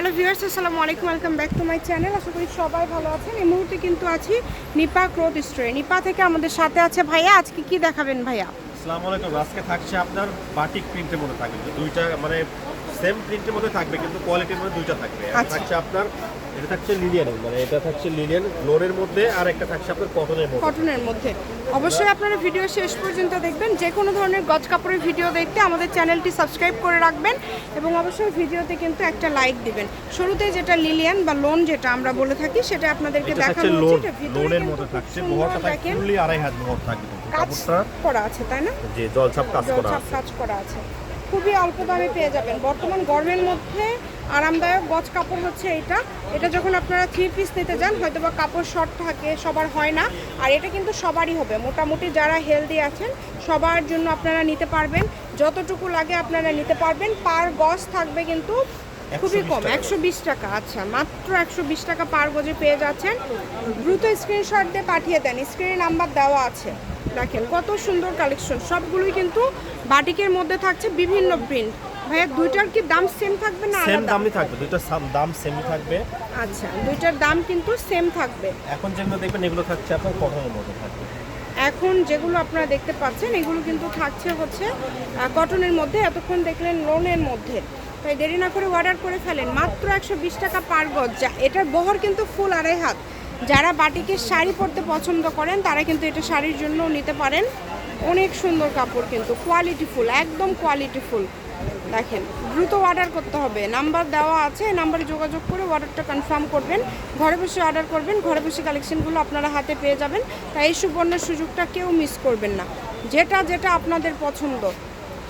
Hello viewers, আসসালামু আলাইকুম, welcome back to my channel. আশা করি সবাই ভালো আছেন। এই মুহূর্তে কিন্তু আছি নিপা ক্লথ স্টোরে। নিপা থেকে আমাদের সাথে আছে ভাইয়া। আজকে কি দেখাবেন ভাইয়া? আসসালামু আলাইকুম। আজকে থাকছে আপনার বাটিক প্রিন্টের মধ্যে থাকবে, দুইটা মানে সেম প্রিন্টের মধ্যে থাকবে কিন্তু কোয়ালিটির মধ্যে দুইটা থাকবে। একটা থাকছে আপনার, এটা থাকছে লিলিয়ান, মানে এটা থাকছে লিলিয়ান লোনের মধ্যে, আর একটা থাকছে আপনার কটনের মধ্যে। অবশ্যই আপনারা ভিডিও শেষ পর্যন্ত দেখবেন। যে কোনো ধরনের গজ কাপড়ের ভিডিও দেখতে আমাদের চ্যানেলটি সাবস্ক্রাইব করে রাখবেন এবং অবশ্যই ভিডিওতে কিন্তু একটা লাইক দিবেন। শুরুতে যেটা লিলিয়ান বা লোন যেটা আমরা বলে থাকি সেটা আপনাদেরকে দেখানো হচ্ছে। লোনের মধ্যে থাকছে, মোহরটা থাকছে ফুললি 2.5 হাত মোহর থাকবে, কাপড়টা করা আছে তাই না? জি, জলছাপ কাজ করা আছে। খুবই অল্প দামে পেয়ে যাবেন। বর্তমান গরমের মধ্যে আরামদায়ক গজ কাপড় হচ্ছে এটা যখন আপনারা 3 পিস নিতে যান হয়তো বা কাপড় শর্ট থাকে, সবার হয় না, আর এটা কিন্তু সবারই হবে। মোটামুটি যারা হেলদি আছেন সবার জন্য আপনারা নিতে পারবেন, যতটুকু লাগে আপনারা নিতে পারবেন। পার গজ থাকবে কিন্তু খুবই কম, 120 টাকা। আচ্ছা, মাত্র 120 টাকা পার গজে পেয়ে যাচ্ছেন। দ্রুত স্ক্রিনশট দিয়ে পাঠিয়ে দেন, স্ক্রিনে নাম্বার দেওয়া আছে। দেখেন কত সুন্দর কালেকশন, সবগুলোই কিন্তু বাটিকের মধ্যে থাকছে, বিভিন্ন প্রিন্ট। ভাইয়া দুইটার কি দাম সেম থাকবে না সেম আলাদা? দামই থাকবে, দুইটার দাম সেমই থাকবে। আচ্ছা, দুইটার দাম কিন্তু সেম থাকবে। এখন যেগুলো দেখবেন এগুলো থাকছে আপনার কটনের মধ্যে থাকবে। এখন যেগুলো আপনারা দেখতে পাচ্ছেন এগুলো কিন্তু থাকছে হচ্ছে কটনের মধ্যে, এতক্ষণ দেখলেন লোনের মধ্যে। তাই দেরি না করে অর্ডার করে ফেলেন, মাত্র 120 টাকা পার গজ। এটার বহর কিন্তু ফুল 2.5 হাত। যারা বাটিকের শাড়ি পরতে পছন্দ করেন তারা কিন্তু এটা শাড়ির জন্যও নিতে পারেন। অনেক সুন্দর কাপড়, কিন্তু কোয়ালিটিফুল, একদম কোয়ালিটিফুল। দেখেন দ্রুত অর্ডার করতে হবে, নাম্বার দেওয়া আছে, নাম্বারে যোগাযোগ করে অর্ডারটা কনফার্ম করবেন। ঘরে বসে অর্ডার করবেন, ঘরে বসে কালেকশনগুলো আপনারা হাতে পেয়ে যাবেন। তাই এই সুবর্ণ সুযোগটা কেউ মিস করবেন না। যেটা যেটা আপনাদের পছন্দ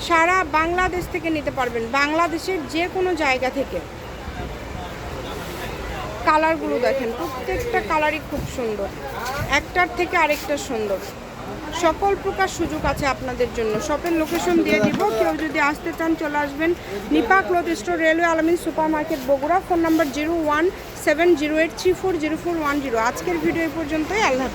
সারা বাংলাদেশ থেকে নিতে পারবেন, বাংলাদেশের যে কোনো জায়গা থেকে। কালারগুলো দেখেন, প্রত্যেকটা কালারই খুব সুন্দর, একটার থেকে আরেকটা সুন্দর। সকল প্রকার সুযোগ আছে আপনাদের জন্য। শপের লোকেশন দিয়ে দিব, কেউ যদি আসতে চান চলে আসবেন নিপা ক্লথ স্টোর, রেলওয়ে আলামিন super market, Bogura. Phone number 017083400410। আজকের ভিডিও এই পর্যন্তই। আল্লাহ হাফেজ।